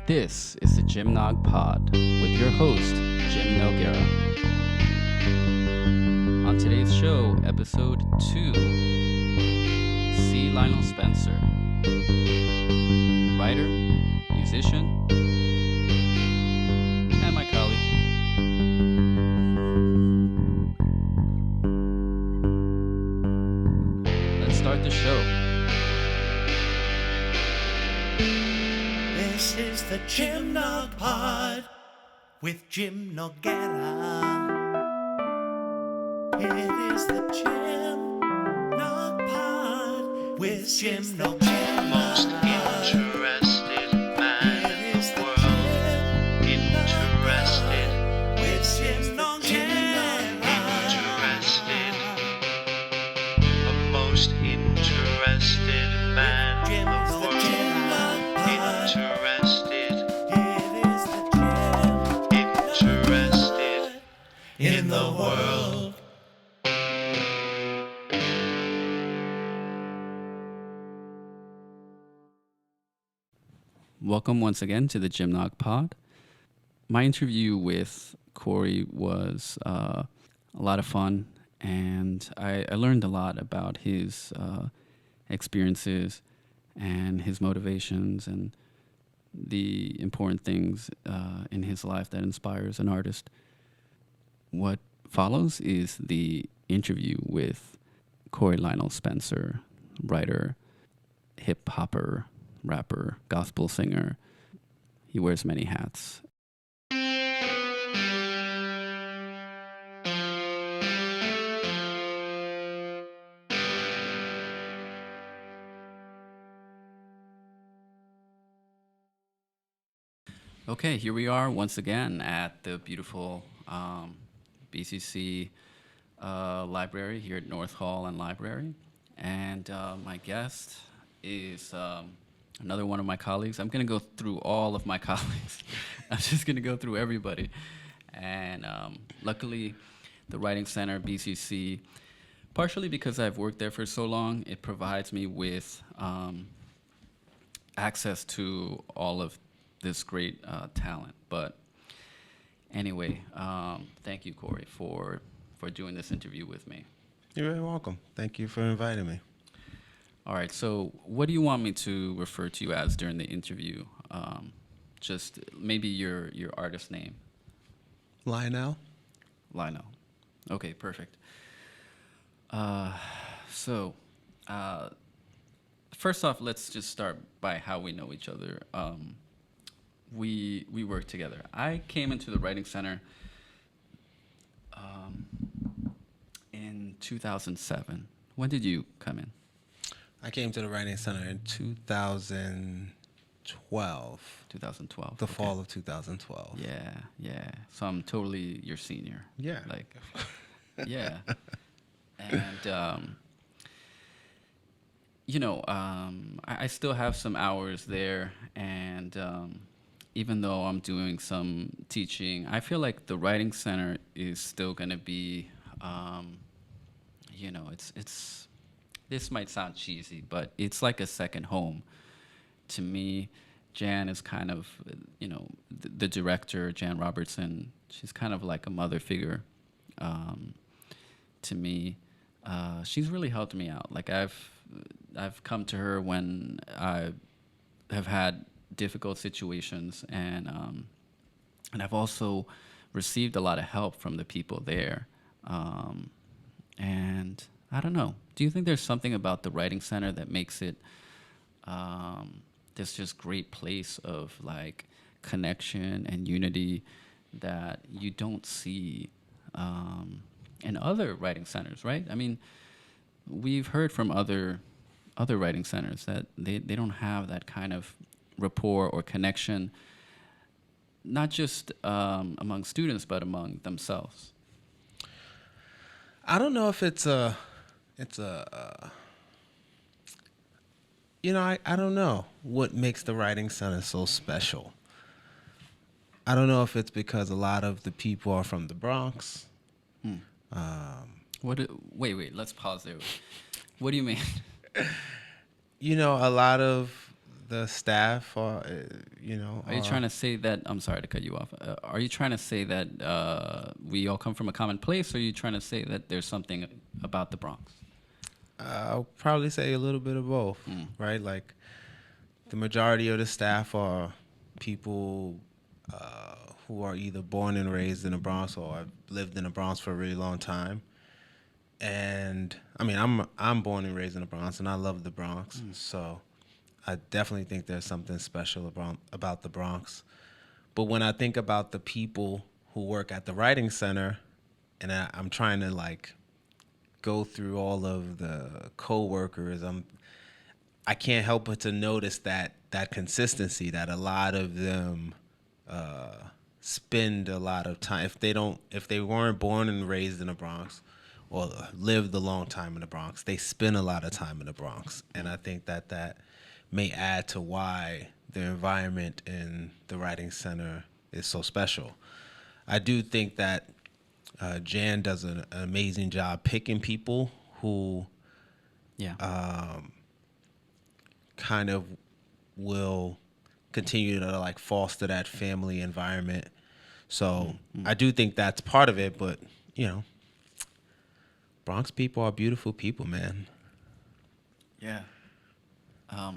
This is the Jim Nog Pod with your host, Jim Noguera. On today's show, episode 2, see Lionel Spencer, writer, musician, and my colleague. Let's start the show. This is the Jim Nog Pod with Jim Noguera. It is the Jim Nog Pod with Jim Noguera. Most interested man in the world. Interested with Jim Noguera. Interested. A most interested man in the world. Interested In the world. Welcome once again to the Jim Nog Pod. My interview with Corey was a lot of fun, and I learned a lot about his experiences and his motivations and the important things in his life that inspires an artist. What follows is the interview with Corey Lionel Spencer, writer, hip-hopper, rapper, gospel singer. He wears many hats. Okay, here we are once again at the beautiful BCC library here at North Hall and Library. And my guest is another one of my colleagues. I'm going to go through all of my colleagues. I'm just going to go through everybody. And luckily, the Writing Center, BCC, partially because I've worked there for so long, it provides me with access to all of this great talent. But anyway, thank you, Corey, for doing this interview with me. You're very welcome. Thank you for inviting me. All right, so what do you want me to refer to you as during the interview? Just maybe your artist name. Lionel? Lionel. Okay, perfect. So first off, let's just start by how we know each other. We work together. I came into the Writing Center in 2007. When did you come in? I came to the Writing Center in 2012. 2012. The okay. fall of 2012. Yeah. So I'm totally your senior. Yeah. Like, yeah. And, I still have some hours there, and even though I'm doing some teaching, I feel like the Writing Center is still going to be, it's this might sound cheesy, but it's like a second home. To me, Jan is kind of, the director, Jan Robertson, she's kind of like a mother figure to me. She's really helped me out. Like I've come to her when I have had difficult situations, and I've also received a lot of help from the people there. And I don't know. Do you think there's something about the Writing Center that makes it this just great place of like connection and unity that you don't see in other writing centers, right? I mean, we've heard from other writing centers that they don't have that kind of rapport or connection, not just among students, but among themselves. I don't know if I don't know what makes the Writing Center so special. I don't know if it's because a lot of the people are from the Bronx. Wait, let's pause there. What do you mean? A lot of the staff are, Are you trying to say that? I'm sorry to cut you off. Are you trying to say that we all come from a common place, or are you trying to say that there's something about the Bronx? I'll probably say a little bit of both, right? Like the majority of the staff are people who are either born and raised in the Bronx or have lived in the Bronx for a really long time. And I mean, I'm born and raised in the Bronx, and I love the Bronx. So I definitely think there's something special about the Bronx. But when I think about the people who work at the writing center, and I'm trying to like go through all of the coworkers, I can't help but to notice that consistency, that a lot of them spend a lot of time. If they weren't born and raised in the Bronx or lived a long time in the Bronx, they spend a lot of time in the Bronx. And I think that may add to why the environment in the writing center is so special. I do think that Jan does an amazing job picking people who kind of will continue to like foster that family environment. So I do think that's part of it, but Bronx people are beautiful people, man. Yeah.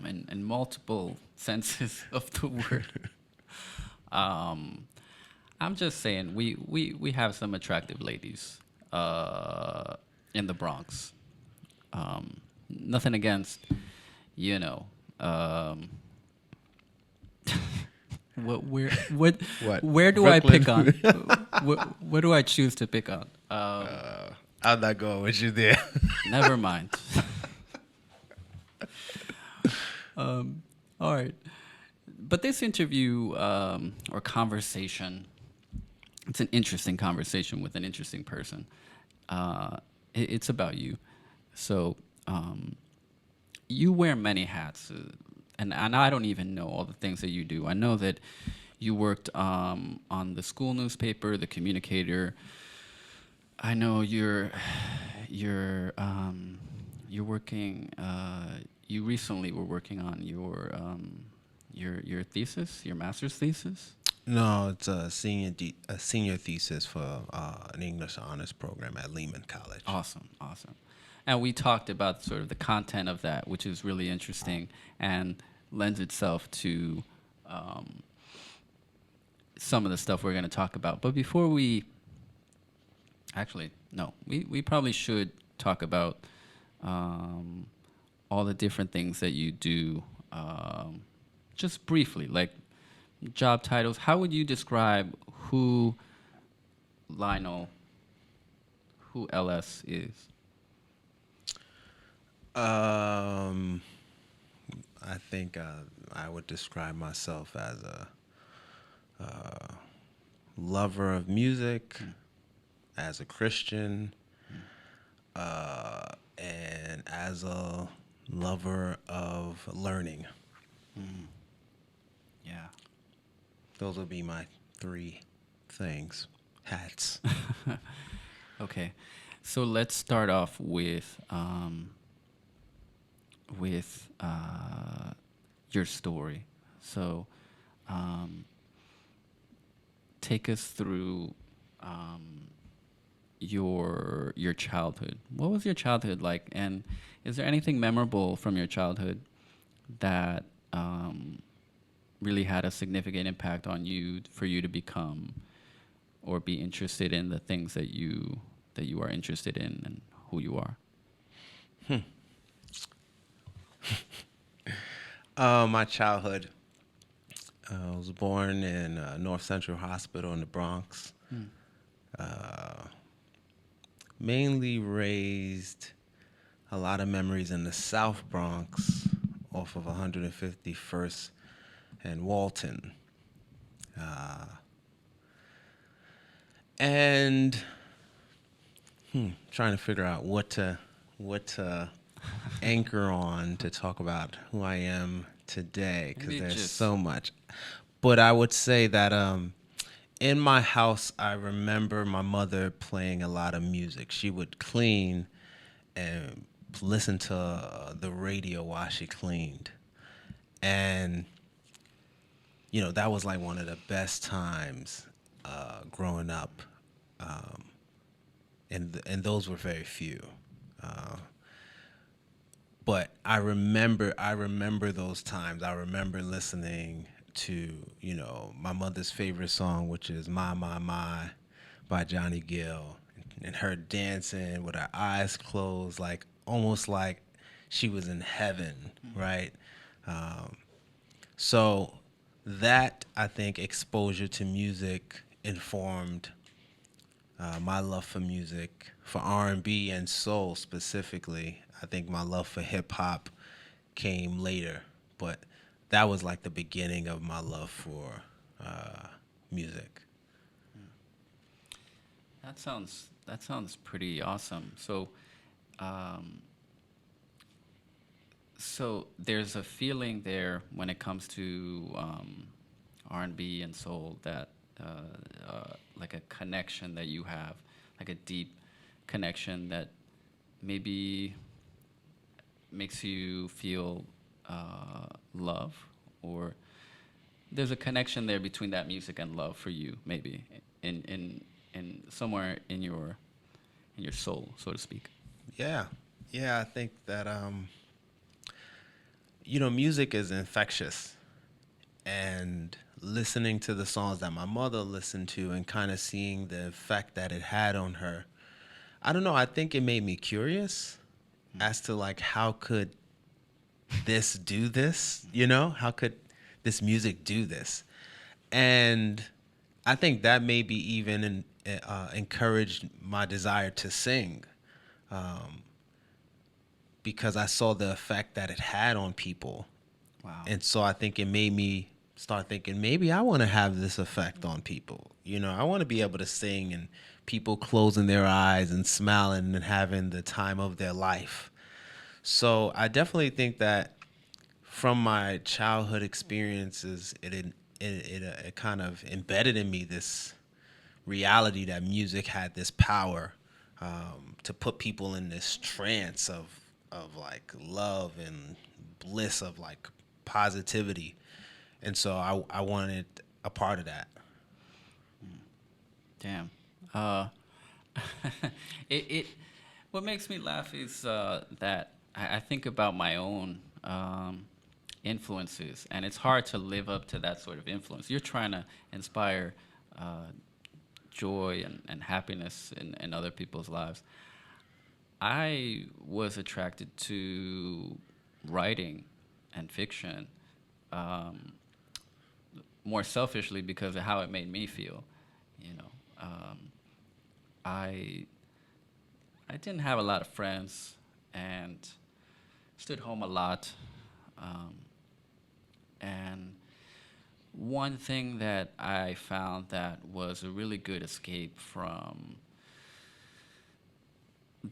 In multiple senses of the word. I'm just saying we have some attractive ladies in the Bronx. Nothing against, where do I pick on? What do I choose to pick on? I'm not going with you there. Never mind. All right. But this interview or conversation, it's an interesting conversation with an interesting person. It's about you. So you wear many hats, and I don't even know all the things that you do. I know that you worked on the school newspaper, The Communicator. I know you're working. You recently were working on your thesis, your master's thesis. No, it's a senior thesis for an English honors program at Lehman College. Awesome. And we talked about sort of the content of that, which is really interesting and lends itself to some of the stuff we're going to talk about. But before we probably should talk about all the different things that you do, just briefly, like job titles. How would you describe who LS is? I think I would describe myself as a lover of music, as a Christian, and as a lover of learning. Yeah. Those would be my 3 things. Hats. Okay. So let's start off with your story. So take us through your childhood. What was your childhood like? And is there anything memorable from your childhood that really had a significant impact on you for you to become or be interested in the things that you are interested in and who you are? My childhood. I was born in North Central Hospital in the Bronx. Mainly raised a lot of memories in the South Bronx off of 151st and Walton. And trying to figure out what to anchor on to talk about who I am today, because there's so much. But I would say that in my house, I remember my mother playing a lot of music. She would clean and listen to the radio while she cleaned. And that was like one of the best times growing up, and those were very few. But I remember those times. I remember listening to my mother's favorite song, which is My by Johnny Gill, and her dancing with her eyes closed, like almost like she was in heaven, right? Um, so that, I think, exposure to music informed my love for music, for R&B and soul specifically. I think my love for hip hop came later, but that was like the beginning of my love for music. That sounds pretty awesome. Um, so there's a feeling there when it comes to R&B and soul that like a connection that you have, like a deep connection that maybe makes you feel love, or there's a connection there between that music and love for you, maybe in somewhere in your soul, so to speak. Yeah, yeah, I think that music is infectious, and listening to the songs that my mother listened to and kind of seeing the effect that it had on her. I don't know, I think it made me curious as to like how could this do this, How could this music do this? And I think that maybe even encouraged my desire to sing, because I saw the effect that it had on people. Wow. And so I think it made me start thinking maybe I want to have this effect on people. I want to be able to sing and people closing their eyes and smiling and having the time of their life. So I definitely think that from my childhood experiences, it kind of embedded in me this reality that music had this power to put people in this trance of like love and bliss, of like positivity, and so I wanted a part of that. Damn. It what makes me laugh is that I think about my own influences, and it's hard to live up to that sort of influence. You're trying to inspire joy and happiness in other people's lives. I was attracted to writing and fiction more selfishly because of how it made me feel. You know, I I didn't have a lot of friends and stood home a lot. Um, and one thing that I found that was a really good escape from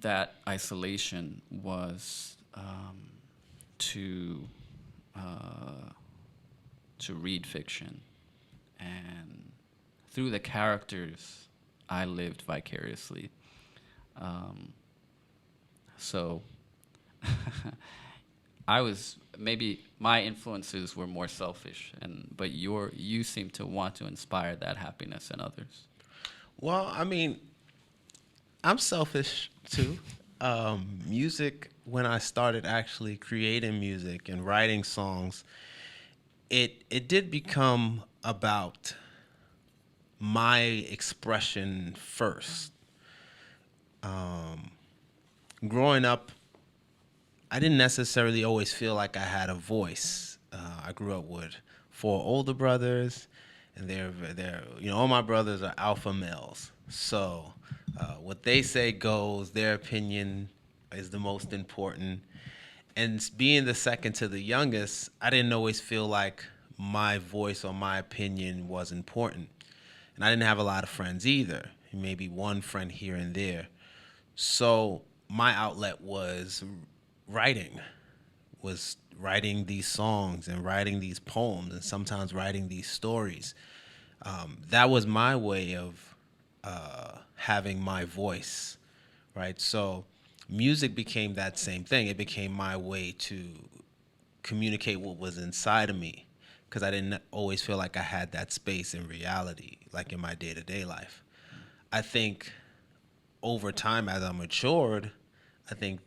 that isolation was to uh, to read fiction, and through the characters, I lived vicariously. Um, so I was maybe my influences were more selfish, but you seem to want to inspire that happiness in others. Well, I mean, I'm selfish too. Music, when I started actually creating music and writing songs, it did become about my expression first. Growing up, I didn't necessarily always feel like I had a voice. I grew up with four older brothers, and they're all my brothers are alpha males. So what they say goes. Their opinion is the most important. And being the second to the youngest, I didn't always feel like my voice or my opinion was important. And I didn't have a lot of friends either. Maybe one friend here and there. So my outlet writing, was writing these songs and writing these poems and sometimes writing these stories. That was my way of having my voice, right? So music became that same thing. It became my way to communicate what was inside of me, because I didn't always feel like I had that space in reality, like in my day-to-day life. I think over time, as I matured, I think,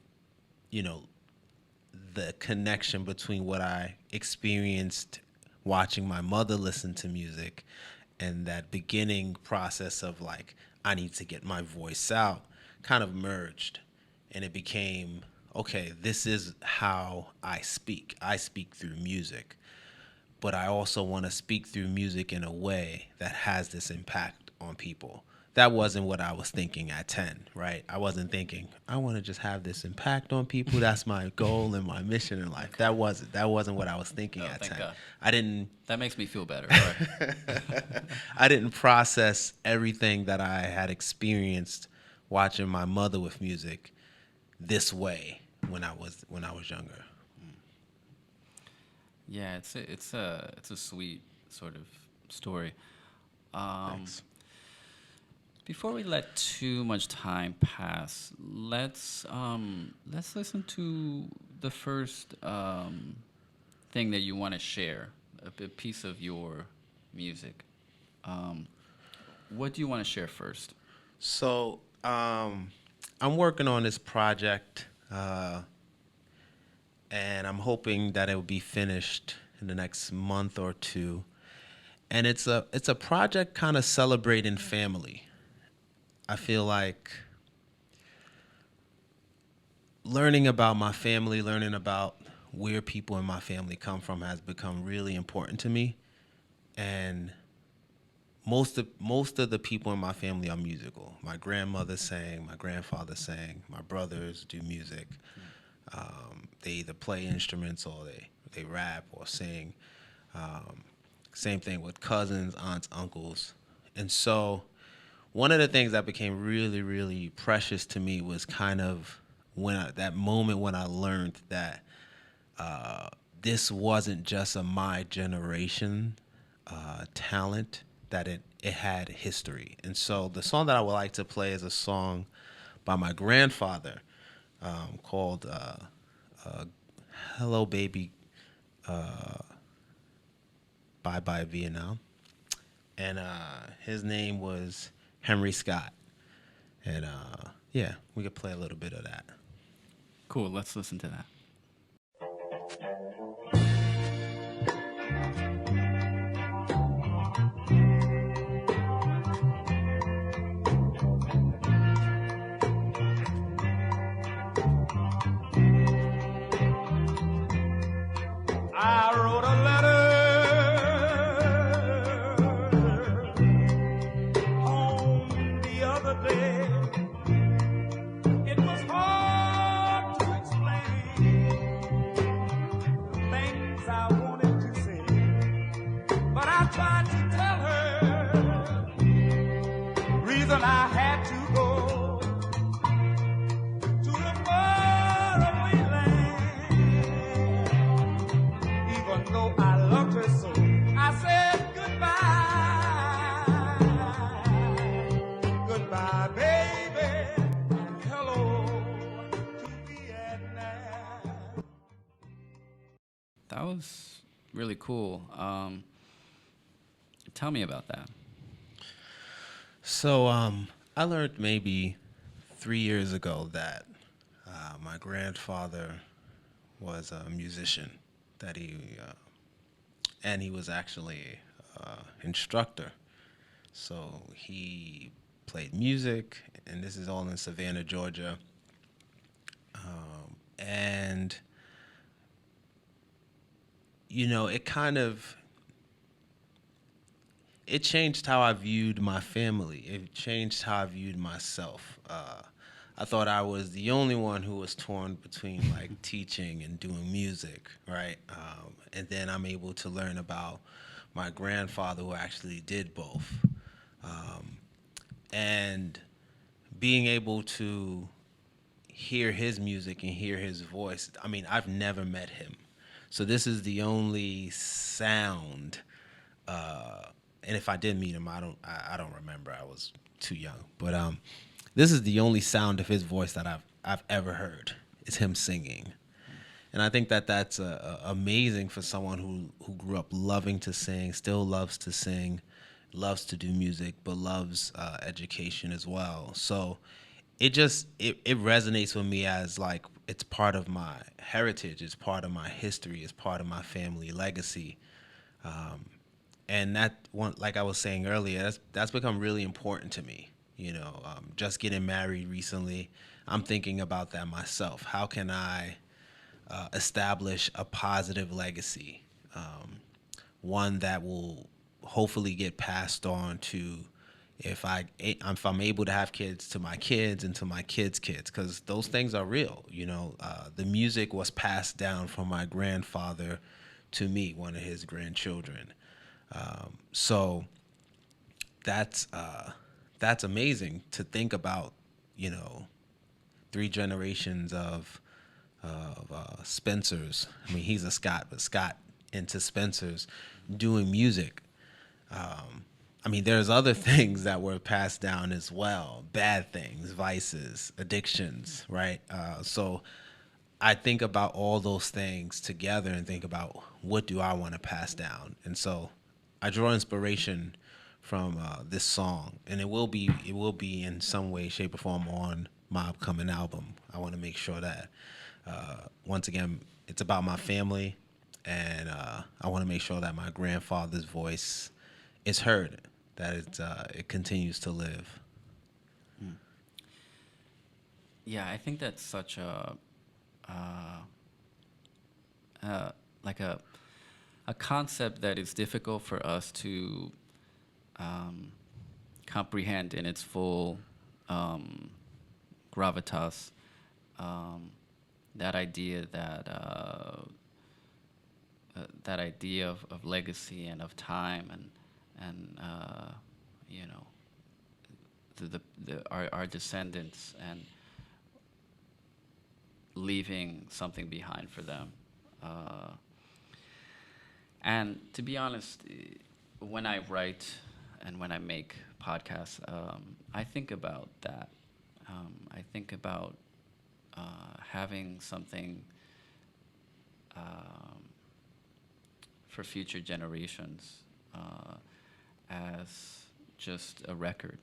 you know, the connection between what I experienced watching my mother listen to music and that beginning process of like, I need to get my voice out, kind of merged. And it became, okay, this is how I speak. I speak through music, but I also want to speak through music in a way that has this impact on people. That wasn't what I was thinking at 10, right? I wasn't thinking, I want to just have this impact on people. That's my goal and my mission in life. That wasn't what I was thinking at 10. God. I didn't That makes me feel better. Right? I didn't process everything that I had experienced watching my mother with music this way when I was younger. Yeah, it's a sweet sort of story. Thanks. Before we let too much time pass, let's listen to the first thing that you want to share, a piece of your music. What do you want to share first? So I'm working on this project, and I'm hoping that it will be finished in the next month or two. And it's a project kind of celebrating family. I feel like learning about my family, learning about where people in my family come from has become really important to me. And most of the people in my family are musical. My grandmother sang, my grandfather sang, my brothers do music. They either play instruments or they rap or sing. Same thing with cousins, aunts, uncles. And so one of the things that became really, really precious to me was kind of that moment when I learned that this wasn't just a my generation talent, that it had history. And so the song that I would like to play is a song by my grandfather called Hello Baby, Bye Bye Vietnam. And his name was Henry Scott. And yeah, we could play a little bit of that. Cool, let's listen to that. I wrote a letter home the other day. It was hard to explain the things I wanted to say, but I tried to tell her reason I had to go to the faraway land. Even though I loved her so, I said goodbye. Goodbye, baby. And hello to Vietnam. That was really cool. Tell me about that. So I learned maybe 3 years ago that my grandfather was a musician, that and he was actually instructor. So he played music, and this is all in Savannah, Georgia. And, you know, it changed how I viewed my family. It changed how I viewed myself. I thought I was the only one who was torn between like teaching and doing music, right? And then I'm able to learn about my grandfather who actually did both. And being able to hear his music and hear his voice, I mean, I've never met him. So this is the only sound, and if I did meet him, I don't remember. I was too young. But this is the only sound of his voice that I've ever heard. It's him singing. And I think that that's amazing for someone who grew up loving to sing, still loves to sing, loves to do music, but loves education as well. So it resonates with me as like it's part of my heritage, it's part of my history, it's part of my family legacy. And that one, like I was saying earlier, that's become really important to me. Just getting married recently, I'm thinking about that myself. How can I establish a positive legacy, one that will hopefully get passed on to if I'm able to have kids, to my kids and to my kids' kids, because those things are real. The music was passed down from my grandfather to me, one of his grandchildren. So that's amazing to think about. 3 generations of Spencers. I mean, he's a Scott, but Scott into Spencers doing music. I mean, there's other things that were passed down as well, bad things, vices, addictions, right? So I think about all those things together and think about what do I want to pass down. And so I draw inspiration from this song, and it will be in some way, shape, or form on my upcoming album. I want to make sure that once again, it's about my family, and I want to make sure that my grandfather's voice is heard, that it continues to live. Yeah, I think that's such like a concept that is difficult for us to comprehend in its full gravitas. That idea of legacy and of time and our descendants and leaving something behind for them. And to be honest, when I write and when I make podcasts, I think about that. I think about having something for future generations as just a record.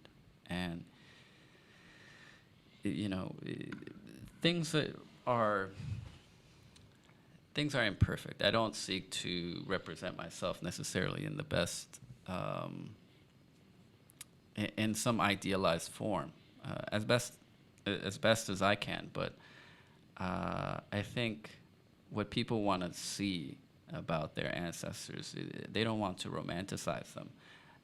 And, things are imperfect. I don't seek to represent myself necessarily in the best, in some idealized form, as best as I can. But I think what people want to see about their ancestors, they don't want to romanticize them.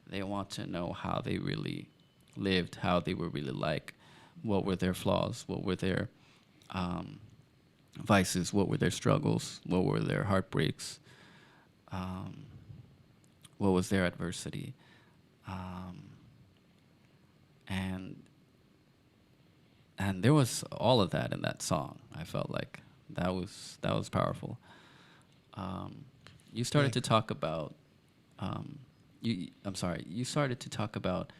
They want to know how they really lived, how they were really like, what were their flaws, what were their vices, what were their struggles, what were their heartbreaks, what was their adversity, and there was all of that in that song. I felt like that was powerful. You started to talk about you started to talk about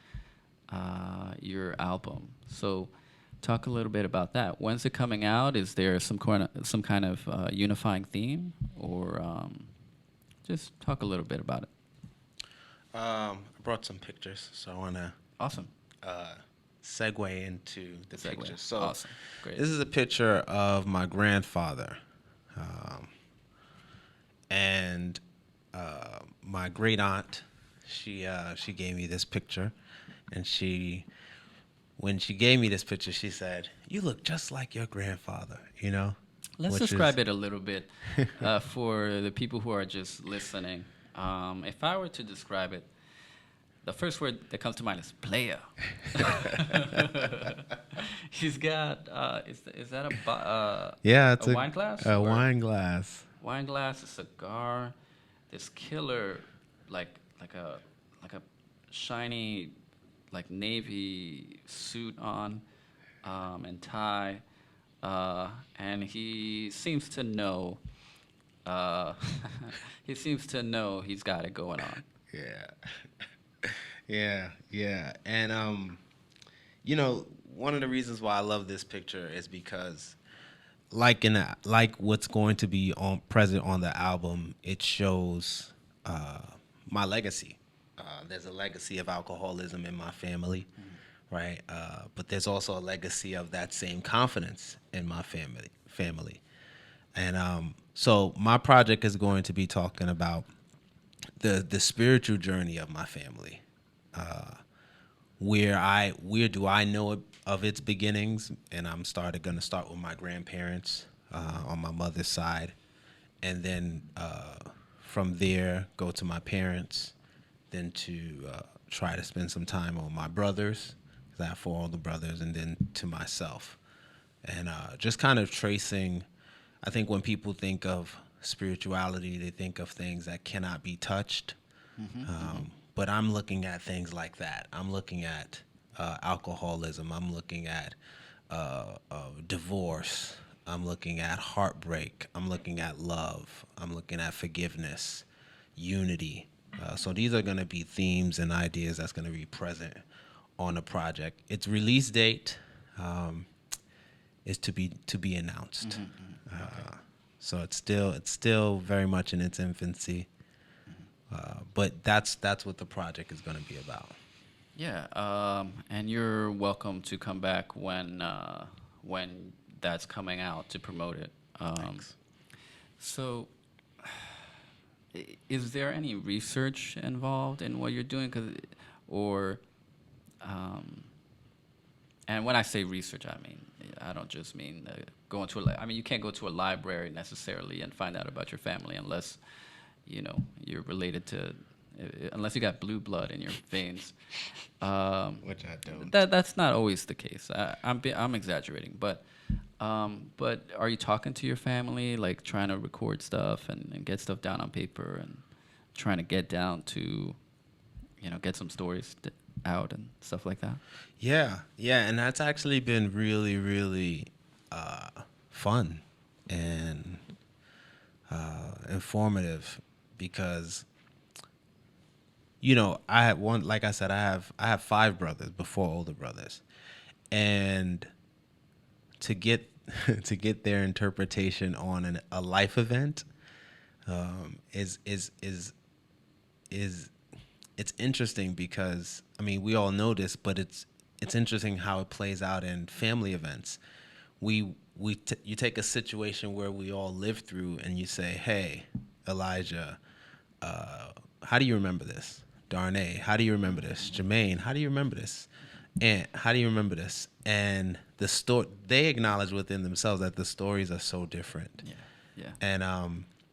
your album. So talk a little bit about that. When's it coming out? Is there some kind of unifying theme, or just talk a little bit about it? I brought some pictures, so I want to Awesome. Segue into the pictures. So awesome. Great. this is a picture of my grandfather, and my great aunt. She gave me this picture, and when she gave me this picture, she said, "You look just like your grandfather." Let's describe it a little bit for the people who are just listening. If I were to describe it, the first word that comes to mind is player. He's got is that it's a wine glass? A wine glass. Wine glass, a cigar, this killer like a shiny like navy suit on, and tie, and he seems to know. He seems to know he's got it going on. Yeah. And one of the reasons why I love this picture is because like what's going to be on present on the album, it shows my legacy. There's a legacy of alcoholism in my family, right? But there's also a legacy of that same confidence in my family. And so my project is going to be talking about the spiritual journey of my family. Where do I know of its beginnings? And I'm going to start with my grandparents on my mother's side, and then from there go to my parents, then to try to spend some time on my brothers, because I have four older brothers, and then to myself, and just kind of tracing. I think when people think of spirituality, they think of things that cannot be touched. But I'm looking at things like that. I'm looking at alcoholism. I'm looking at divorce. I'm looking at heartbreak. I'm looking at love. I'm looking at forgiveness, unity. So these are going to be themes and ideas that's going to be present on the project. Its release date is to be announced. So it's still very much in its infancy. But that's what the project is going to be about. Yeah, and you're welcome to come back when that's coming out to promote it. Thanks. So, is there any research involved in what you're doing? And when I say research, I don't just mean going to you can't go to a library necessarily and find out about your family unless you're related to, unless you got blue blood in your veins, Which I don't. That's not always the case. I'm exaggerating, but are you talking to your family, like trying to record stuff and get stuff down on paper and trying to get down to, get some stories out and stuff like that? Yeah, and that's actually been really, really fun and informative, because I had one, like I said, I have five brothers before older brothers, and to get to get their interpretation on a life event is it's interesting, because we all know this, but it's interesting how it plays out in family events. You take a situation where we all lived through, and you say, "Hey, Elijah, how do you remember this? Darnay, how do you remember this? Jermaine, how do you remember this? Aunt, how do you remember this?" And they acknowledge within themselves that the stories are so different. Yeah. And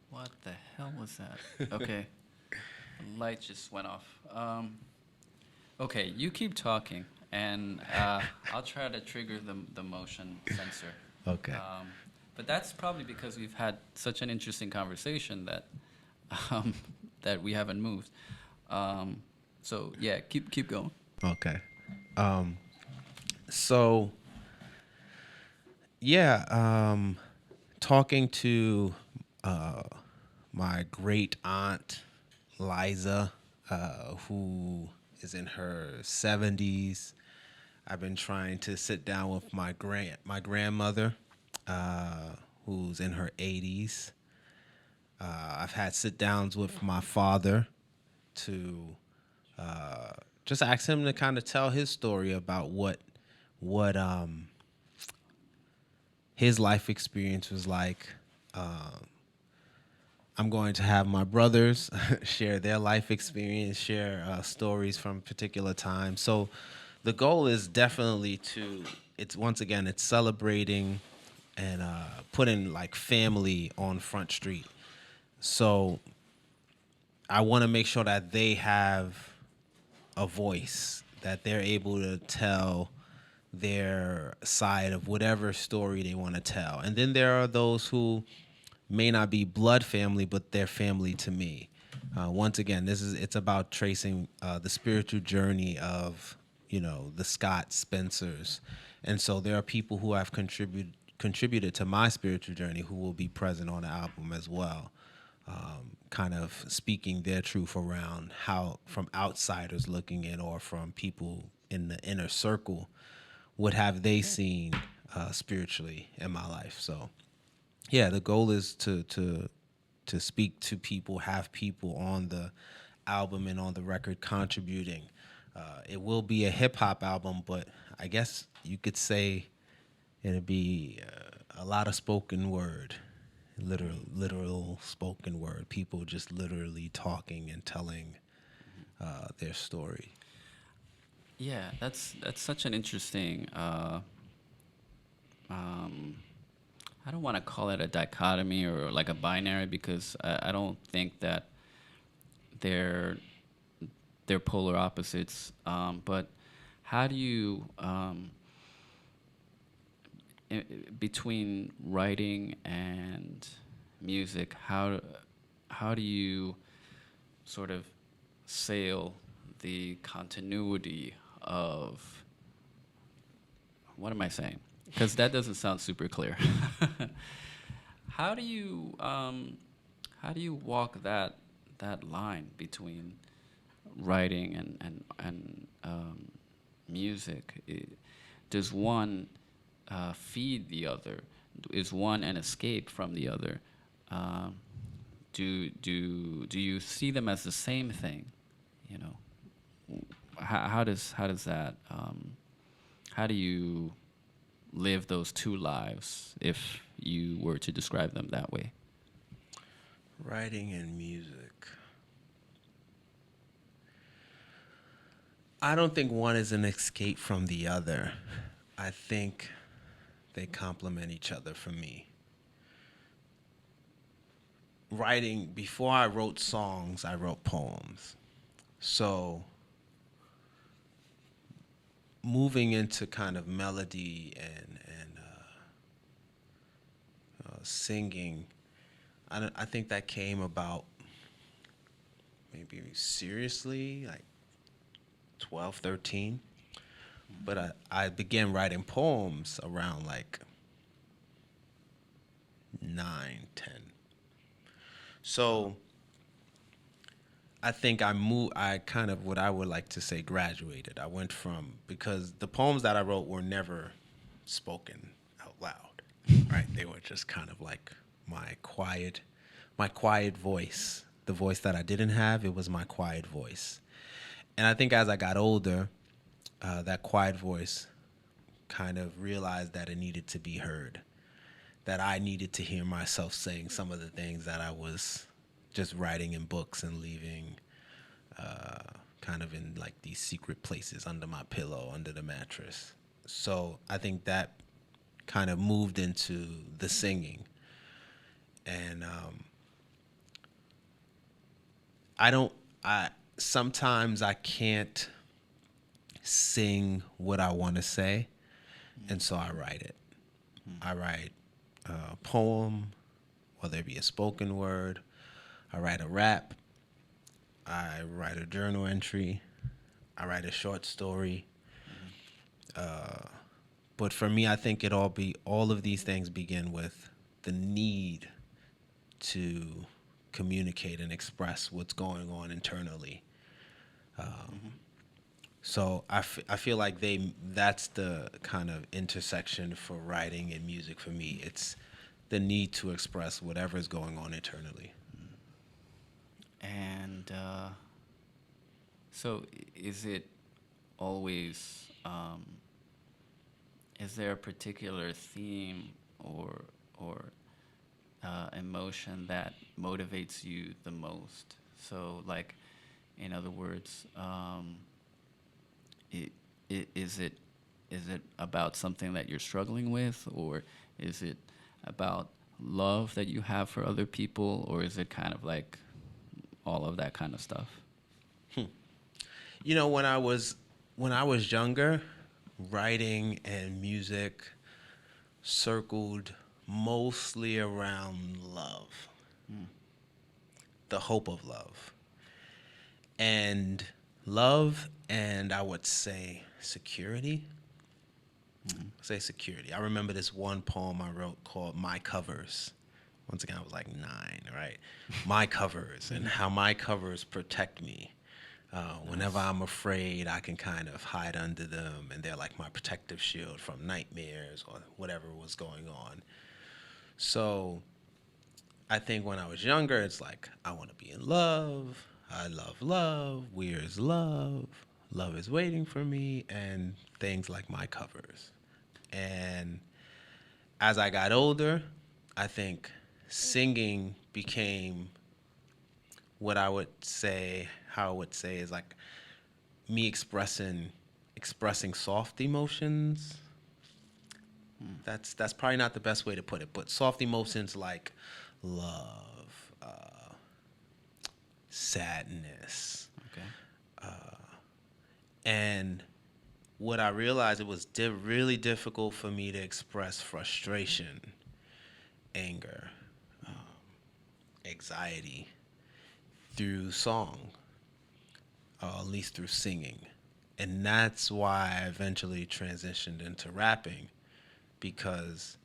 What the hell was that? Okay, the light just went off. Okay, you keep talking, and I'll try to trigger the motion sensor. Okay. But that's probably because we've had such an interesting conversation that that we haven't moved. So yeah, keep going. Okay. So yeah, talking to my great aunt Liza, who is in her 70s. I've been trying to sit down with my grandmother, who's in her 80s. I've had sit downs with my father to just ask him to kind of tell his story about what his life experience was like. I'm going to have my brothers share their life experience, share stories from particular times. So the goal is definitely it's celebrating and putting like family on Front Street. So I want to make sure that they have a voice, that they're able to tell their side of whatever story they want to tell. And then there are those who may not be blood family, but they're family to me. Once again, it's about tracing the spiritual journey of the Scott Spencers, and so there are people who have contributed to my spiritual journey who will be present on the album as well, kind of speaking their truth around how, from outsiders looking in or from people in the inner circle, what have they seen spiritually in my life. So yeah, the goal is to speak to people, have people on the album and on the record contributing. It will be a hip hop album, but I guess you could say it'd be a lot of spoken word, literal spoken word. People just literally talking and telling their story. Yeah, that's such an interesting. I don't want to call it a dichotomy or like a binary because I don't think that they're they're polar opposites. But how do you between writing and music? How do you sort of sail the continuity of what am I saying? Because that doesn't sound super clear. how do you walk that line between writing and music? Does one feed the other? Is one an escape from the other? Do you see them as the same thing? You know, how does that how do you live those two lives if you were to describe them that way? Writing and music. I don't think one is an escape from the other. I think they complement each other for me. Writing, before I wrote songs, I wrote poems. So moving into kind of melody and singing, I think that came about maybe seriously like 12, 13. But I began writing poems around like 9, 10. So I think I kind of, what I would like to say, graduated. I went from, because the poems that I wrote were never spoken out loud, right? They were just kind of like my quiet voice. The voice that I didn't have, it was my quiet voice. And I think as I got older, that quiet voice kind of realized that it needed to be heard, that I needed to hear myself saying some of the things that I was just writing in books and leaving kind of in like these secret places under my pillow, under the mattress. So I think that kind of moved into the singing. And sometimes I can't sing what I want to say, and so I write it. I write a poem, whether it be a spoken word. I write a rap. I write a journal entry. I write a short story. But for me, I think all of these things begin with the need to communicate and express what's going on internally. So I feel like that's the kind of intersection for writing and music for me. It's the need to express whatever is going on internally. And so is it always is there a particular theme or emotion that motivates you the most? So like, in other words, is it about something that you're struggling with, or is it about love that you have for other people, or is it kind of like all of that kind of stuff? You know, when I was younger, writing and music circled mostly around love, the hope of love, and I would say security. Say security. I remember this one poem I wrote called "My Covers." Once again, I was like 9, right? My covers, and how my covers protect me. Whenever I'm afraid, I can kind of hide under them, and they're like my protective shield from nightmares or whatever was going on. So I think when I was younger, it's like, I want to be in love. I love love. Where is love? Love is waiting for me, and things like my covers. And as I got older, I think singing became what I would say, how I would say is like me expressing soft emotions. That's probably not the best way to put it, but soft emotions like love, sadness, Okay. and what I realized, it was really difficult for me to express frustration, anger, anxiety through song, or at least through singing. And that's why I eventually transitioned into rapping, because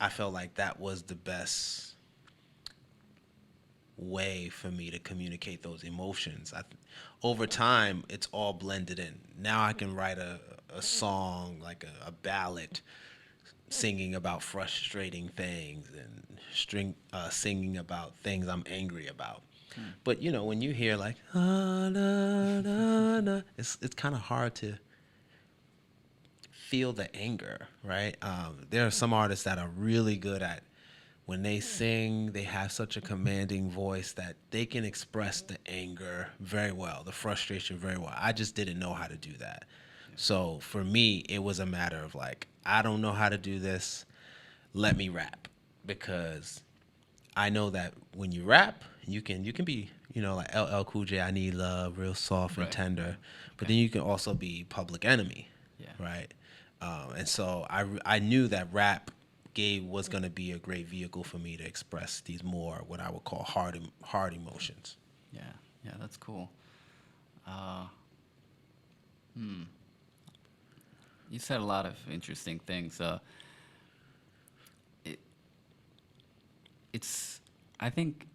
I felt like that was the best way for me to communicate those emotions. Over time, it's all blended in. Now I can write a song, like a ballad, singing about frustrating things and singing about things I'm angry about. But you know, when you hear like ah, na, na, na, it's kind of hard to feel the anger, right? There are some artists that are really good at, when they sing, they have such a commanding voice that they can express the anger very well, the frustration very well. I just didn't know how to do that. So for me, it was a matter of like, I don't know how to do this. Let me rap, because I know that when you rap, you can be, you know, like LL Cool J, I need love, real soft and Right. tender, but then you can also be Public Enemy, Yeah. right? And so I knew that rap was going to be a great vehicle for me to express these more what I would call hard emotions. Yeah. Yeah. That's cool. You said a lot of interesting things. It, it's, I think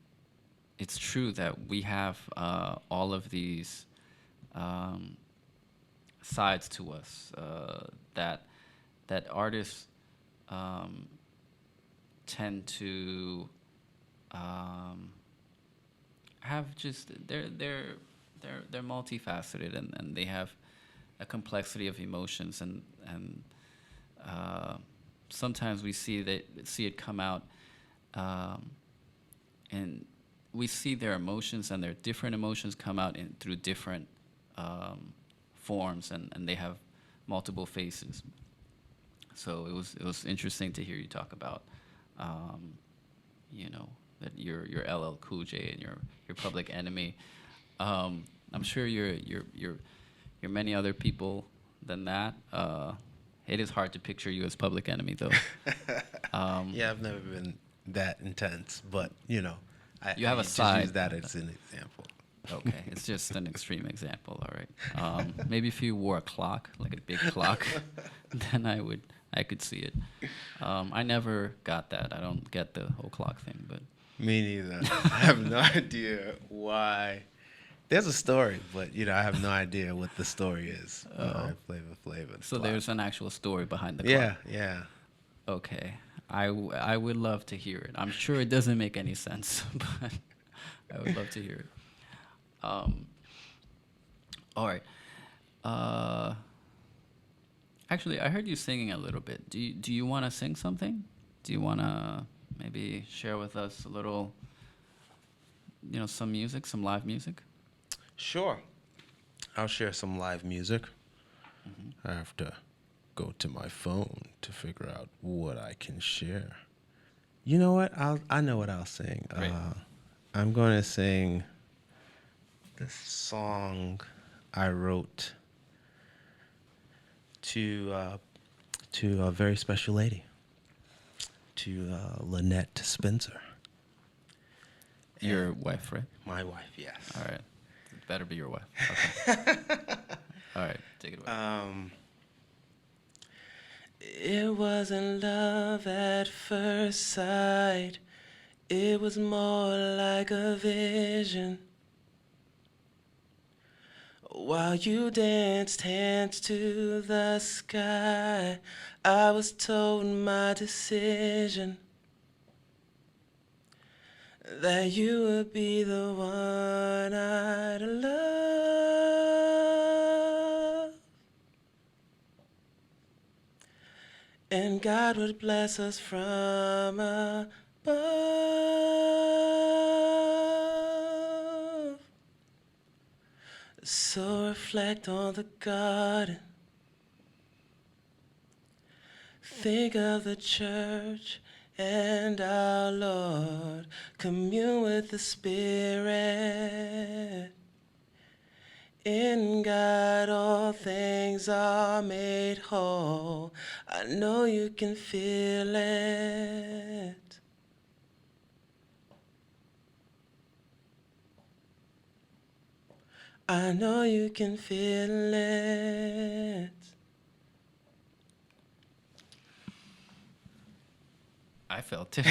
it's true that we have all of these um, sides to us that artists um, tend to have. Just they're multifaceted, and they have a complexity of emotions, and uh, sometimes we see it come out, and we see their emotions, and their different emotions come out through different forms, and they have multiple faces. So it was interesting to hear you talk about, you know, that you're LL Cool J and you're Public Enemy. I'm sure you're many other people than that. It is hard to picture you as Public Enemy, though. Yeah, I've never been that intense, but you know, You have I a just side. use that as an example. Okay, it's just an extreme example. All right. Maybe if you wore a clock, like a big clock, then I could see it. I never got that. I don't get the whole clock thing, but Me neither. I have no idea why. There's a story, but you know, I have no idea what the story is. Flavor. so there's an actual story behind the Yeah, clock. yeah. Okay. I would love to hear it. I'm sure it doesn't make any sense, but I would love to hear it. All right. Uh, Actually, I heard you singing a little bit. Do you want to sing something? Do you want to maybe share with us a little, some music, some live music? Sure. I'll share some live music. I have to go to my phone to figure out what I can share. You know what? I know what I'll sing. Great. I'm going to sing this song I wrote to a very special lady, to Lynette Spencer. Your wife, right? My wife, yes. All right. It better be your wife. Okay. All right. Take it away. It wasn't love at first sight. It was more like a vision. While you danced hands to the sky, I was told my decision. that you would be the one I'd love, and God would bless us from above. So reflect on the garden, think of the church and our Lord, commune with the Spirit. In God all things are made whole. I know you can feel it. I know you can feel it. I felt it.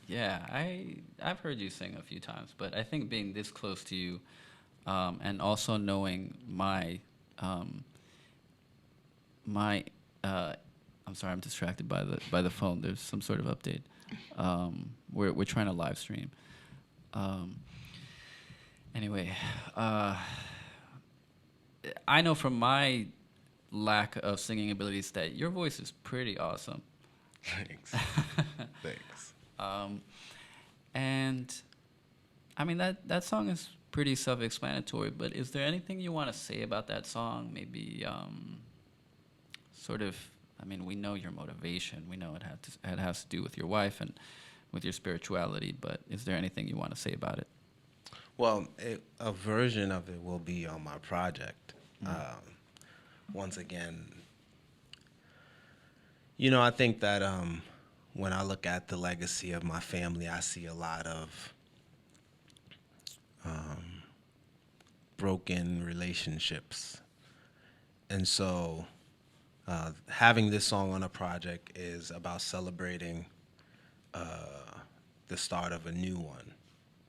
Yeah, I've heard you sing a few times, but I think being this close to you, and also knowing my I'm sorry, I'm distracted by the phone. There's some sort of update. We're trying to live stream. Anyway, I know from my lack of singing abilities that your voice is pretty awesome. Thanks. Thanks. And I mean that song is pretty self-explanatory, but is there anything you want to say about that song? Maybe sort of. I mean, we know your motivation. We know it has to do with your wife and with your spirituality. But is there anything you want to say about it? Well, a version of it will be on my project. Once again, I think that when I look at the legacy of my family, I see a lot of broken relationships. And so having this song on a project is about celebrating the start of a new one.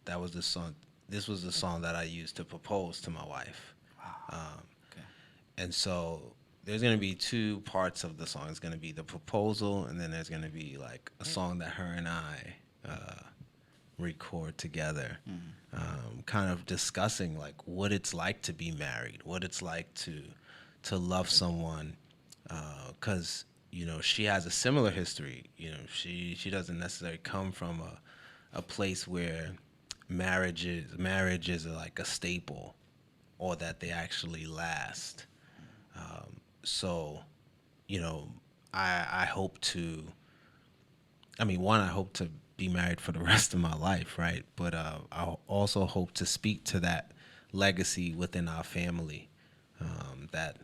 That was the song. This was the song that I used to propose to my wife. Okay. And so there's going to be two parts of the song. It's going to be the proposal, and then there's going to be like a song that her and I record together, kind of discussing like what it's like to be married, what it's like to love someone, because she has a similar history. She doesn't necessarily come from a place where marriage is like a staple, or that they actually last. So, I hope to. I mean, one, I hope to be married for the rest of my life, right? But I also hope to speak to that legacy within our family. That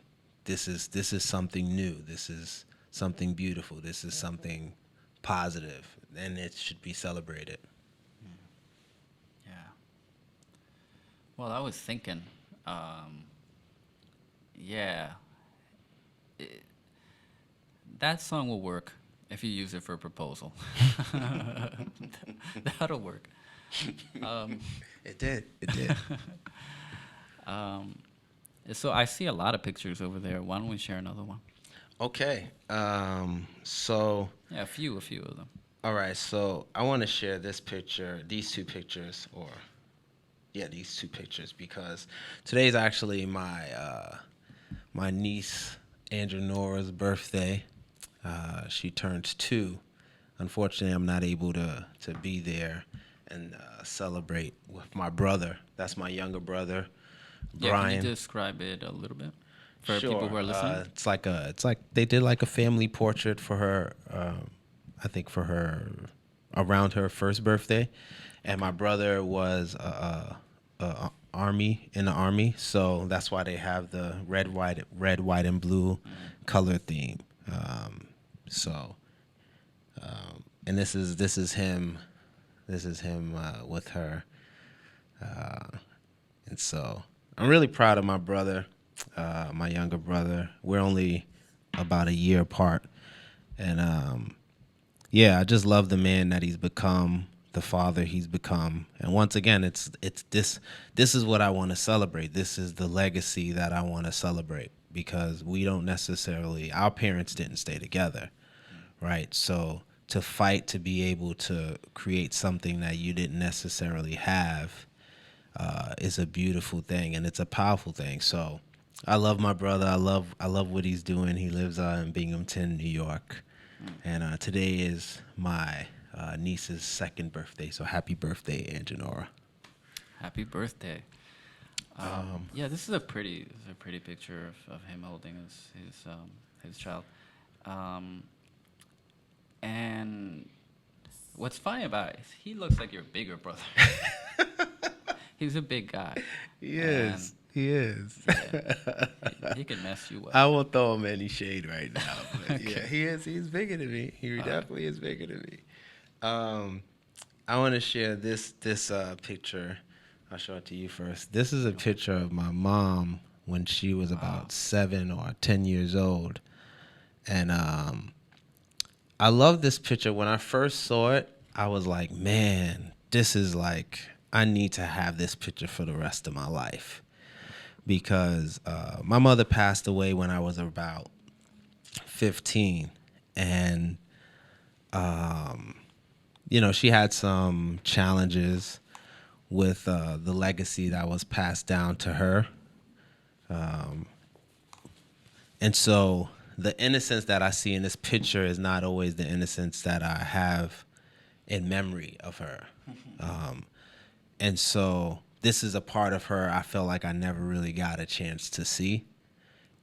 this is something new. This is something beautiful. This is something positive, and it should be celebrated. Yeah. Well, I was thinking, yeah, that song will work if you use it for a proposal. That'll work. It did. It did. So I see a lot of pictures over there. Why don't we share another one? Okay. So. Yeah, a few of them. All right. So I want to share these two pictures, because today's actually my niece Andrew Nora's birthday. She turns 2. Unfortunately, I'm not able to be there and celebrate with my brother. That's my younger brother, Yeah, Brian. can you describe it a little bit for Sure. people who are listening? It's like they did like a family portrait for her. I think for her around her first birthday, and my brother was in the army, so that's why they have the red, white, and blue color theme. And this is him with her, and so I'm really proud of my brother, my younger brother. We're only about a year apart, and I just love the man that he's become, the father he's become. And once again, it's this is what I want to celebrate. This is the legacy that I want to celebrate, because we don't necessarily, our parents didn't stay together, right? So to fight to be able to create something that you didn't necessarily have is a beautiful thing, and it's a powerful thing. So I love my brother. I love what he's doing. He lives in Binghamton, New York, and today is my niece's second birthday. So happy birthday, Anjanora. Happy birthday. Yeah, this is a pretty picture of him holding his child. Um, and what's funny about it is he looks like your bigger brother. He's a big guy. He And is. He is. yeah, he can mess you up. I won't throw him any shade right now. But yeah, Okay. he is. He's bigger than me. He All right. definitely is bigger than me. I want to share this picture. I'll show it to you first. This is a picture of my mom when she was about 7 or 10 years old, and I love this picture. When I first saw it, I was like, man, this is like, I need to have this picture for the rest of my life. Because my mother passed away when I was about 15. And, she had some challenges with the legacy that was passed down to her. And so the innocence that I see in this picture is not always the innocence that I have in memory of her. And so this is a part of her I feel like I never really got a chance to see.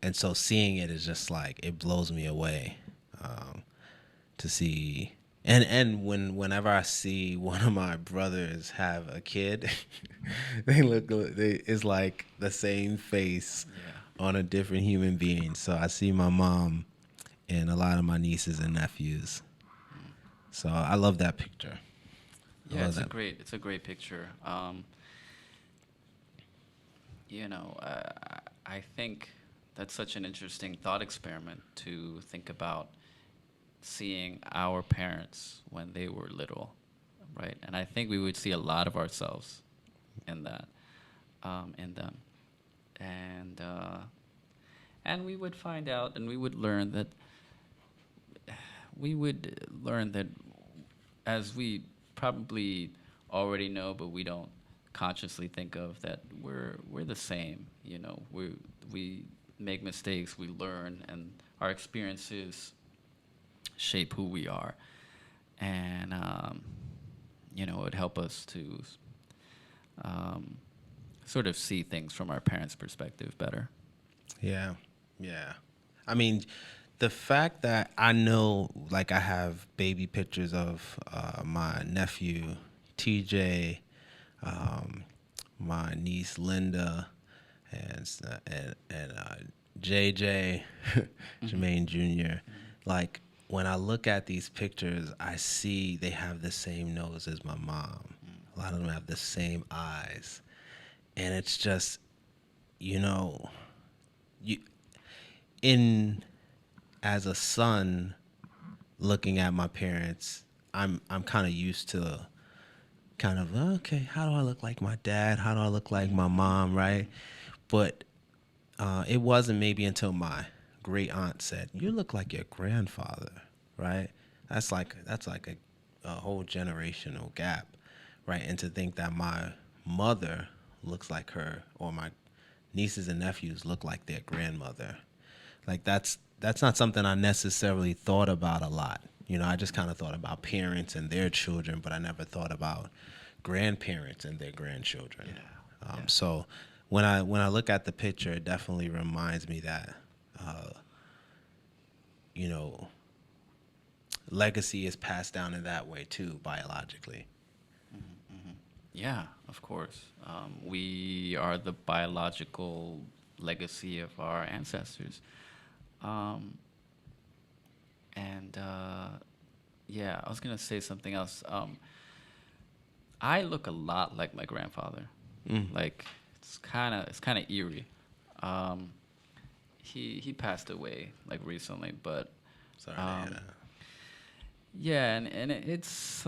And so seeing it is just like, it blows me away to see. Whenever I see one of my brothers have a kid, it's like the same face on a different human being. So I see my mom and a lot of my nieces and nephews. So I love that picture. Yeah, it's a great picture. I think that's such an interesting thought experiment to think about seeing our parents when they were little, right? And I think we would see a lot of ourselves in that, in them, and we would find out, and we would learn that as we probably already know, but we don't consciously think of, that we're the same. We make mistakes, we learn, and our experiences shape who we are. And it would help us to sort of see things from our parents' perspective better. Yeah. Yeah. I mean, the fact that I know, like, I have baby pictures of my nephew, TJ, my niece, Linda, and JJ, Jermaine Jr. Like, when I look at these pictures, I see they have the same nose as my mom. A lot of them have the same eyes. And it's just, as a son looking at my parents, I'm kind of used to kind of, okay, how do I look like my dad? How do I look like my mom, right? But it wasn't maybe until my great aunt said, "You look like your grandfather," right? That's like a whole generational gap, right? And to think that my mother looks like her, or my nieces and nephews look like their grandmother, like that's not something I necessarily thought about a lot. I just kind of thought about parents and their children, but I never thought about grandparents and their grandchildren. So when I look at the picture, it definitely reminds me that legacy is passed down in that way too, biologically. Yeah, of course. We are the biological legacy of our ancestors. Yeah, I was gonna say something else. I look a lot like my grandfather. Like, it's kind of eerie. He passed away like recently, but Sorry to hear that. yeah, and it's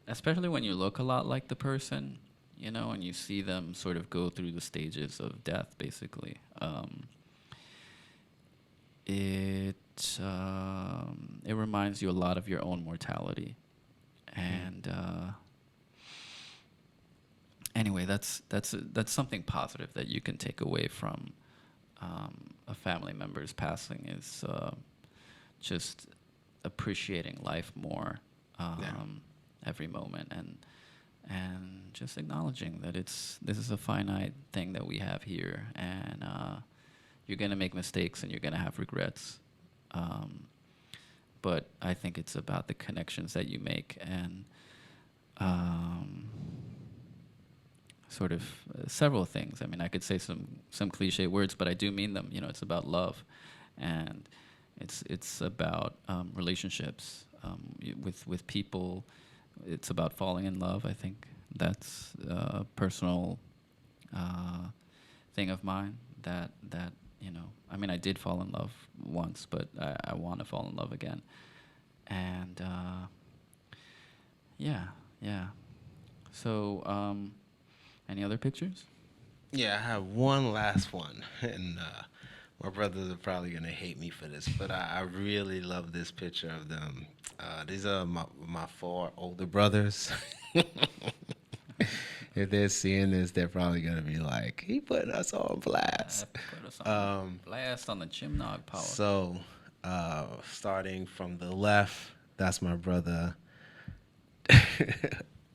especially when you look a lot like the person, and you see them sort of go through the stages of death, basically. It it reminds you a lot of your own mortality. And anyway, that's something positive that you can take away from a family member's passing, is just appreciating life more every moment, and just acknowledging that this is a finite thing that we have here, and you're gonna make mistakes and you're gonna have regrets. But I think it's about the connections that you make, and sort of several things. I mean, I could say some cliche words, but I do mean them. You know, it's about love, and it's about relationships with people. It's about falling in love. I think that's a personal thing of mine. That I mean, I did fall in love once, but I want to fall in love again. And yeah. So, any other pictures? Yeah, I have one last one, and my brothers are probably gonna hate me for this, but I really love this picture of them. These are my 4 older brothers. If they're seeing this, they're probably gonna be like, "He putting us on blast." Put us on blast on the Gym Nog Power. So, starting from the left, that's my brother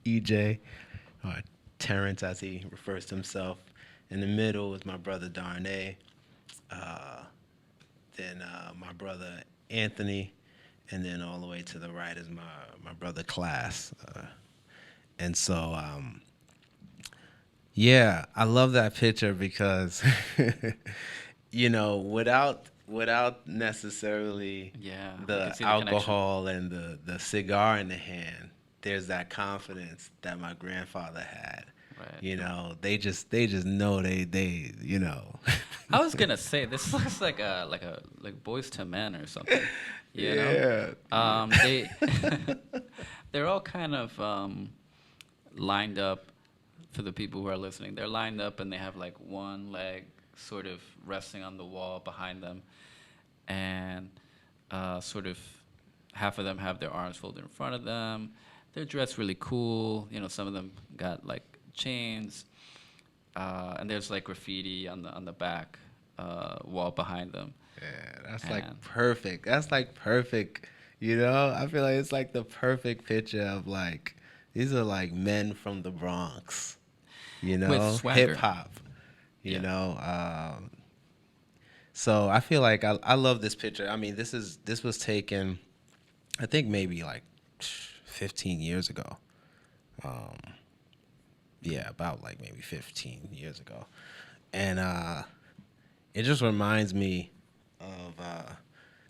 EJ, or Terrence as he refers to himself. In the middle is my brother Darnay. Then my brother Anthony, and then all the way to the right is my brother Class. And so, yeah, I love that picture because, without necessarily the alcohol and the cigar in the hand, there's that confidence that my grandfather had. Right. They just know they. I was gonna say this looks like Boys to Men or something. You know? They're all kind of lined up. For the people who are listening, they're lined up and they have like one leg sort of resting on the wall behind them, and sort of half of them have their arms folded in front of them. They're dressed really cool. Some of them got like chains, and there's like graffiti on the back wall behind them. Yeah, that's like perfect. That's like perfect. I feel like it's like the perfect picture of like, these are like men from the Bronx, with swagger. Hip hop, So I feel like I love this picture. I mean, this was taken, I think maybe like 15 years ago. Yeah, about like maybe 15 years ago, and it just reminds me of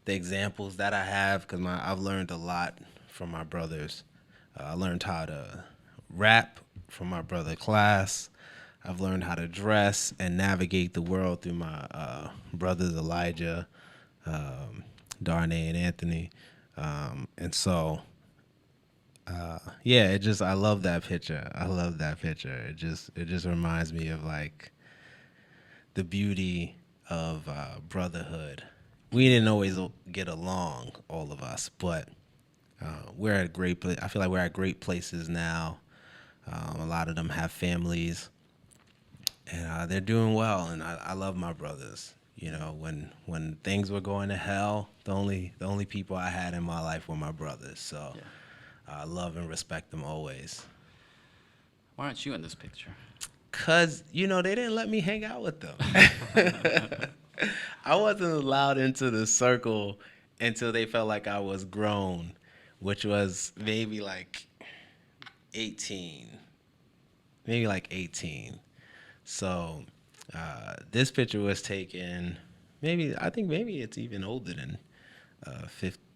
the examples that I have, because I've learned a lot from my brothers. I learned how to rap from my brother Class. I've learned how to dress and navigate the world through my brothers Elijah, Darnay, and Anthony. And so, yeah, I love that picture. I love that picture. It just reminds me of like the beauty of brotherhood. We didn't always get along, all of us, but we're at great. I feel like we're at great places now. A lot of them have families, and they're doing well. And I love my brothers. When things were going to hell, the only people I had in my life were my brothers. So I love and respect them always. Why aren't you in this picture? Cause they didn't let me hang out with them. I wasn't allowed into the circle until they felt like I was grown, which was maybe like 18. So this picture was taken, I think maybe it's even older than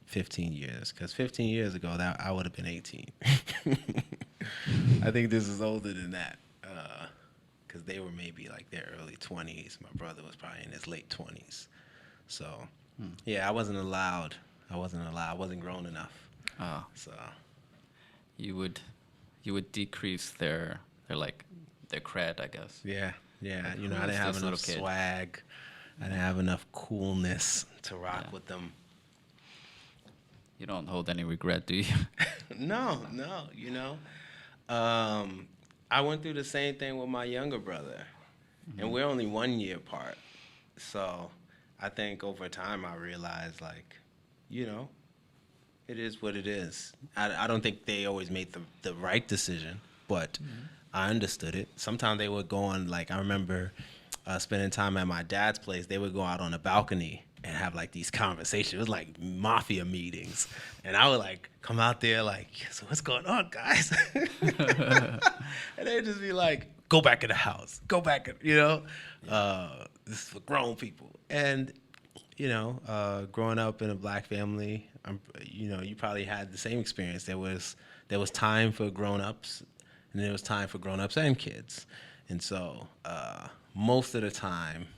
15 years, because 15 years ago that I would have been 18. I think this is older than that, because they were maybe like their early 20s. My brother was probably in his late 20s. So yeah, I wasn't allowed. I wasn't grown enough. Oh. So you would decrease their cred, I guess. Yeah. I didn't have enough swag. I didn't have enough coolness to rock with them. You don't hold any regret, do you? No, no, you know. I went through the same thing with my younger brother, and we're only 1 year apart. So I think over time I realized, like, you know, it is what it is. I don't think they always made the right decision, but I understood it. Sometimes they would go on, like, I remember spending time at my dad's place. They would go out on the balcony and have like these conversations. It was like mafia meetings, and I would like come out there like, so what's going on, guys? And they'd just be like, go back in the house, go back, you know, this is for grown people. And you know, growing up in a black family, you know, you probably had the same experience. There was time for grown-ups, and there was time for grown-ups and kids. And so most of the time,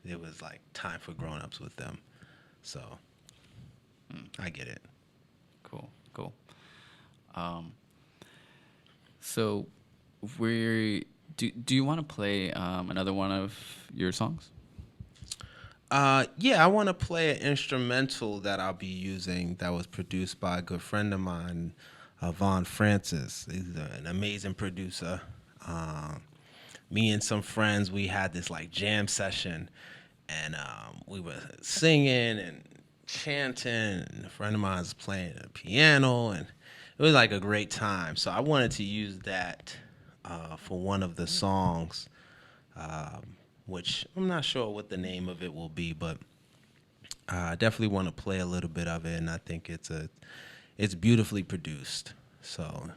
it was like time for grown-ups with them. So I get it. Cool, cool. So, do you want to play another one of your songs? Yeah, I want to play an instrumental that I'll be using that was produced by a good friend of mine, Vaughn Francis. He's an amazing producer. Me and some friends, we had this like jam session, and we were singing and chanting, and a friend of mine was playing the piano, and it was like a great time. So I wanted to use that for one of the songs, which I'm not sure what the name of it will be, but I definitely want to play a little bit of it, and I think it's beautifully produced. So,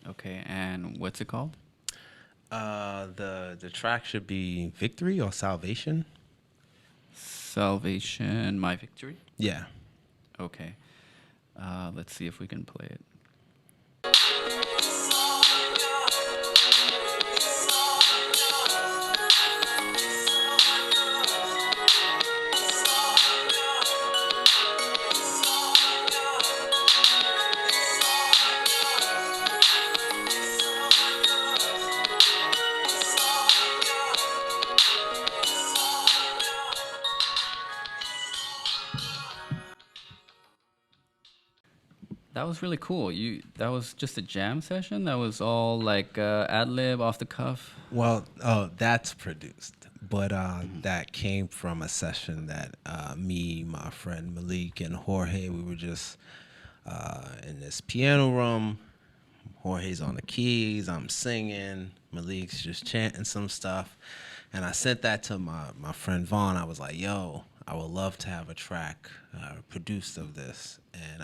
Okay, and what's it called? the track should be Victory or Salvation. Salvation, My Victory. Yeah. Okay, let's see if we can play it. That was really cool. That was just a jam session. That was all like ad lib, off the cuff. Well, that's produced, but that came from a session that me, my friend Malik, and Jorge, we were just in this piano room. Jorge's on the keys, I'm singing, Malik's just chanting some stuff, and I sent that to my friend Vaughn. I was like, "Yo, I would love to have a track produced of this," and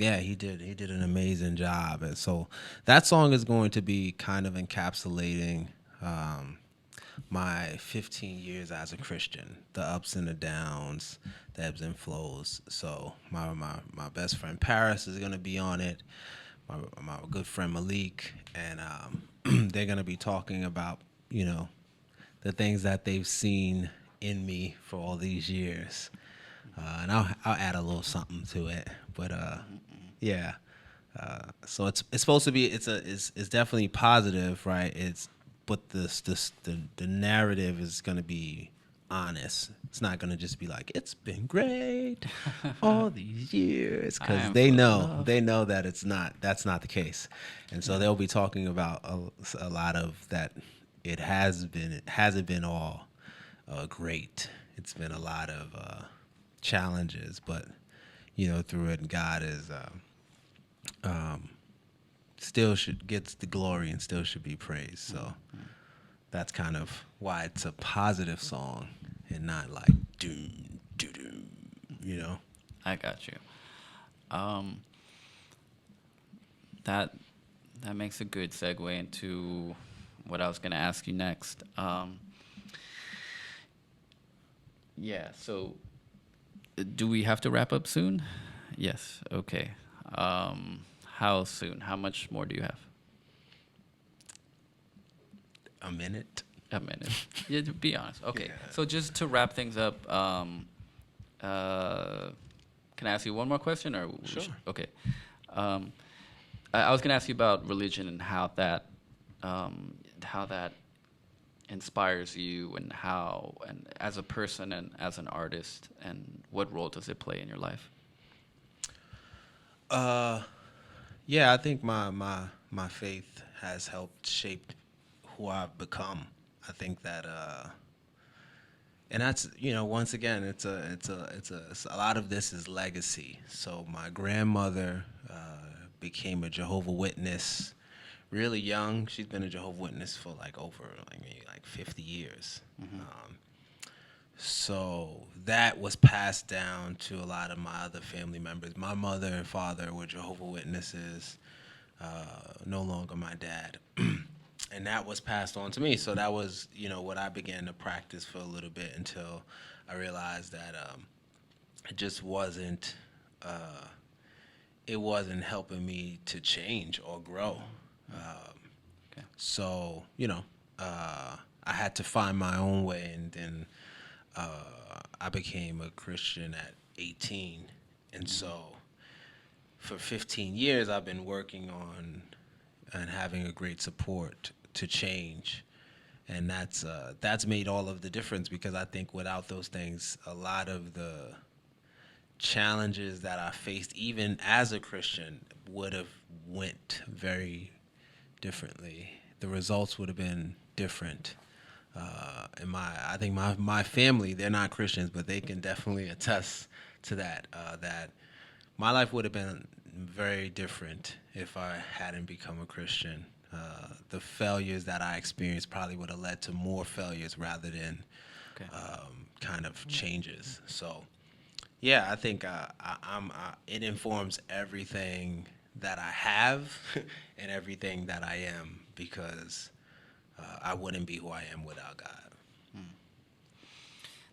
yeah, he did. He did an amazing job, and so that song is going to be kind of encapsulating my 15 years as a Christian, the ups and the downs, the ebbs and flows. So my best friend Paris is going to be on it. My good friend Malik, and they're going to be talking about, you know, the things that they've seen in me for all these years, and I'll add a little something to it, but yeah. So it's supposed to be it's definitely positive, right? But the narrative is gonna be honest. It's not gonna just be like it's been great all these years, because they know that that's not the case, and so they'll be talking about a lot of that. It hasn't been all great. It's been a lot of challenges, but you know, through it, God is still gets the glory and still should be praised. So that's kind of why it's a positive song and not like doom doo doom, you know. I got you. That makes a good segue into what I was going to ask you next. Yeah. So, do we have to wrap up soon? Yes. Okay. How soon? How much more do you have? A minute. A minute. Yeah, to be honest. Okay. Yeah. So just to wrap things up, can I ask you one more question, or Sure. Okay. I was going to ask you about religion and how that inspires you, and as a person and as an artist, and what role does it play in your life? Yeah, I think my faith has helped shape who I've become. I think that and that's, once again, it's a lot of this is legacy. So my grandmother became a Jehovah Witness really young. She's been a Jehovah Witness for like over like maybe like 50 years. So that was passed down to a lot of my other family members. My mother and father were Jehovah Witnesses. No longer my dad. And that was passed on to me. So that was, what I began to practice for a little bit until I realized that it just wasn't, it wasn't helping me to change or grow. Okay. So, I had to find my own way, and then I became a Christian at 18. And so for 15 years, I've been working on and having a great support to change. And that's made all of the difference, because I think without those things, a lot of the challenges that I faced, even as a Christian, would have went very differently. The results would have been different. And I think my family, they're not Christians, but they can definitely attest to that. That my life would have been very different if I hadn't become a Christian. The failures that I experienced probably would have led to more failures rather than Okay. kind of changes. So, yeah, I think it informs everything that I have and everything that I am, because I wouldn't be who I am without God.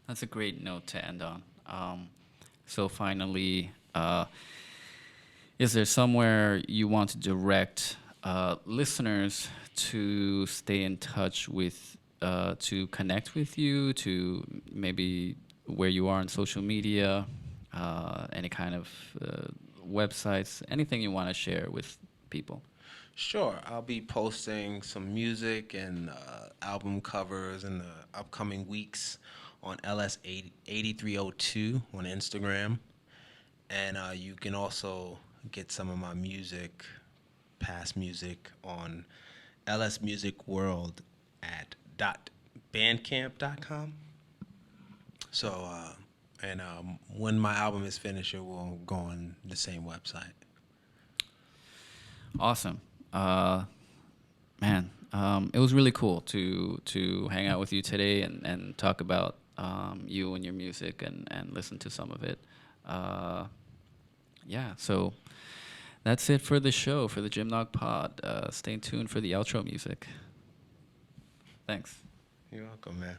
That's a great note to end on. So finally, is there somewhere you want to direct listeners to stay in touch with, to connect with you, to maybe where you are on social media, any kind of websites, anything you want to share with people? Sure, I'll be posting some music and album covers in the upcoming weeks on LS8302 on Instagram. And you can also get some of my music, past music, on LS Music World at .bandcamp.com. So, when my album is finished, it will go on the same website. Awesome. Man, it was really cool to hang out with you today and talk about you and your music and listen to some of it. Yeah, so that's it for the show, for the Jim Nog Pod. Stay tuned for the outro music. Thanks. You're welcome, man.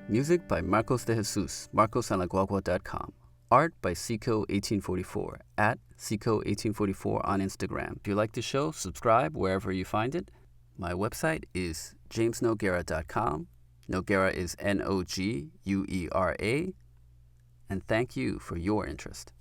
Music by Marcos de Jesus, marcosanlaguagua.com. Art by Seco1844, at Seco1844 on Instagram. If you like the show, subscribe wherever you find it. My website is jamesnoguera.com. Noguera is Noguera. And thank you for your interest.